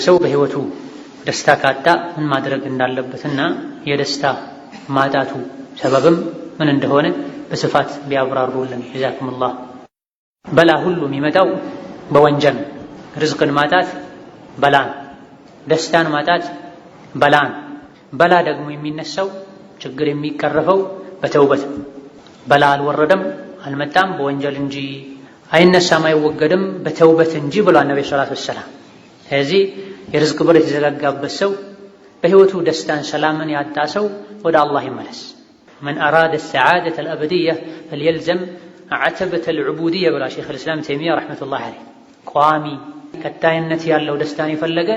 ሰው በህይወቱ ደስታ ካጣ ምን ማድረግ እንዳለበትና የደስታ ማጣቱ ሰበብም ምን እንደሆነ በስፋት ቢያብራሩልን ጀዛኩሙላህ። በላ ሁሉ የሚመጣው በወንጀል ርዝቅን ማጣት በላን፣ ደስታን ማጣት በላን። በላ ደግሞ የሚነሳው ችግር የሚቀረፈው በተውበት። በላ አልወረደም አልመጣም በወንጀል እንጂ አይነሳም አይወገድም በተውበት እንጂ ብሏል ነብዩ ሰለላሁ ዐለይሂ ወሰለም። ስለዚህ የርዝቅ በር የተዘጋጋበት ሰው በህይወቱ ደስታን ሰላምን ያጣ ሰው ወደ አላህ ይመለስ። መን አራደ ሰዓደተ አልአብድየ ፈልየልዘም ዐተበተ አልዑቡድየ ብላ ሸይኹል ኢስላም ተይሚያ ረሕመቱላሂ ዐለይህ። ቋሚ ቀጣይነት ያለው ደስታን የፈለገ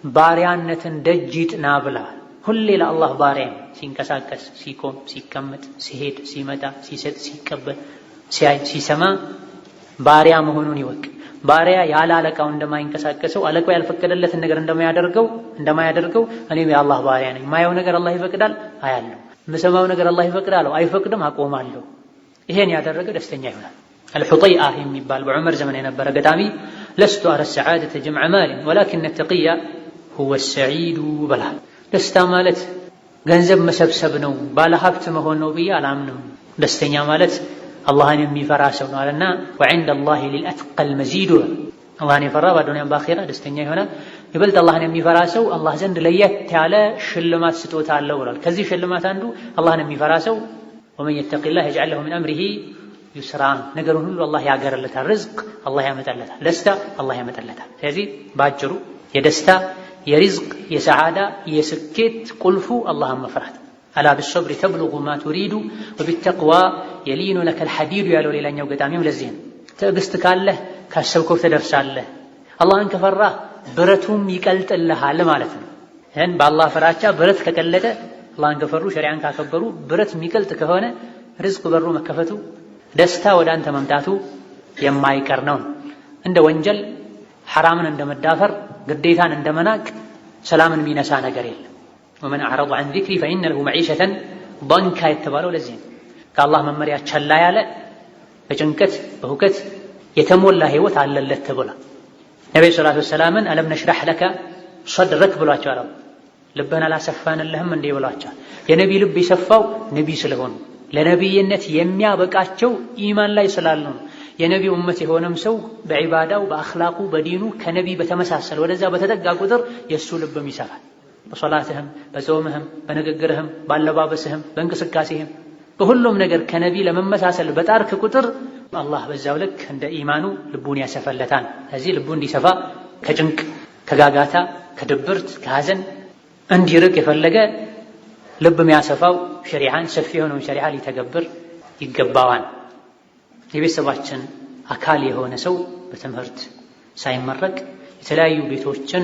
የባሪያነትን ደጅ ይጥና ብላ። ሁሌ ለአላህ ባሪያ ሲንቀሳቀስ፣ ሲቆም፣ ሲቀመጥ፣ ሲሄድ፣ ሲመጣ፣ ሲሰጥ፣ ሲቀበል፣ ሲያይ፣ ሲሰማ ባሪያ መሆኑን ይወቅ። ባሪያ ያለ አለቃው እንደማይንቀሳቀሰው አለቃው ያልፈቀደለትን ነገር እንደማያደርገው እኔም የአላህ ባሪያ ነኝ። ማየው ነገር አላህ ይፈቅዳል አያለሁ፣ የምሰማው ነገር አላህ ይፈቅዳል አይፈቅድም አቆማለሁ። ይሄን ያደረገ ደስተኛ ይሆናል። አልሑጠይአ የሚባል በዑመር ዘመን የነበረ ገጣሚ ለስቱ አረ ሰዓደተ ጀምዐ ማሊን ወላኪነ ተቂያ ሁወ ሰዒዱ በላ። ደስታ ማለት ገንዘብ መሰብሰብ ነው ባለ ሀብት መሆን ነው ብዬ አላምንም። ደስተኛ ማለት አላህን የሚፈራ ሰው ነው አለና ወዐንደ አላሂ ሊልአትቀል መዚዱ። አላህን የፈራ በዱንያም በአኺራ ደስተኛ ይሆናል። ይበልጥ አላህን የሚፈራ ሰው አላህ ዘንድ ለየት ያለ ሽልማት ስጦታ አለው ብሏል። ከዚህ ሽልማት አንዱ አላህን የሚፈራ ሰው ወመን የተቂላህ የጅዐል ለሁ ሚን አምሪሂ ዩስራ፣ ነገሩን ሁሉ አላህ ያገርለታል። ርዝቅ አላህ ያመጣለታል፣ ደስታ አላህ ያመጣለታል። ስለዚህ በአጭሩ የደስታ የሪዝቅ የሰዓዳ የስኬት ቁልፉ አላህን መፍራት። አላ ቢሰብሪ ተብሉጉ ማ ቱሪዱ ወቢተቅዋ የሊኑ ለከል ሐዲዱ ያለው ሌላኛው ገጣሚም ለዚህ ነው። ትዕግስት ካለህ ካሰብከው ትደርሳለህ። አላህን ከፈራህ ብረቱም ይቀልጥልሃል ማለት ነው። ይህን በአላህ ፍራቻ ብረት ከቀለጠ አላህን ከፈሩ ሸሪዓን ካከበሩ ብረት የሚቀልጥ ከሆነ ርዝቅ በሩ መከፈቱ ደስታ ወደ አንተ መምጣቱ የማይቀር ነው። እንደ ወንጀል ሐራምን እንደመዳፈር ግዴታን እንደመናቅ ሰላምን የሚነሳ ነገር የለም። ወመን አዕረض ዐን ዚክሪ ፈኢነ ለሁ መዒሸተን ضንካ የተባለው ለዚህ ነው። ከአላህ መመሪያ ቸላ ያለ በጭንቀት በሁከት የተሞላ ህይወት አለለት ተብሏል። ነብዩ ሰለላሁ ዐለይሂ ወሰለም አለም ነሽረሕ ለከ ሰድረክ ብሏቸዋል። ልብህን አላሰፋንልህም እንዴ ብሏቸዋል። የነቢ ልብ የሰፋው ነቢ ስለሆኑ ለነቢይነት የሚያበቃቸው ኢማን ላይ ስላሉ ነው። የነቢ ኡመት የሆነም ሰው በዒባዳው በአኽላቁ በዲኑ ከነቢ በተመሳሰለ ወደዛ በተጠጋ ቁጥር የእሱ ልብም ይሰፋል። በሶላትህም በጾምህም በንግግርህም ባለባበስህም በእንቅስቃሴህም በሁሉም ነገር ከነቢ ለመመሳሰል በጣርክ ቁጥር አላህ በዛው ልክ እንደ ኢማኑ ልቡን ያሰፈለታል። ስለዚህ ልቡ እንዲሰፋ ከጭንቅ ከጋጋታ ከድብርት ከሐዘን እንዲርቅ የፈለገ ልብ የሚያሰፋው ሸሪዓን ሰፊ የሆነውን ሸሪዓ ሊተገብር ይገባዋል። የቤተሰባችን አካል የሆነ ሰው በትምህርት ሳይመረቅ የተለያዩ ቤቶችን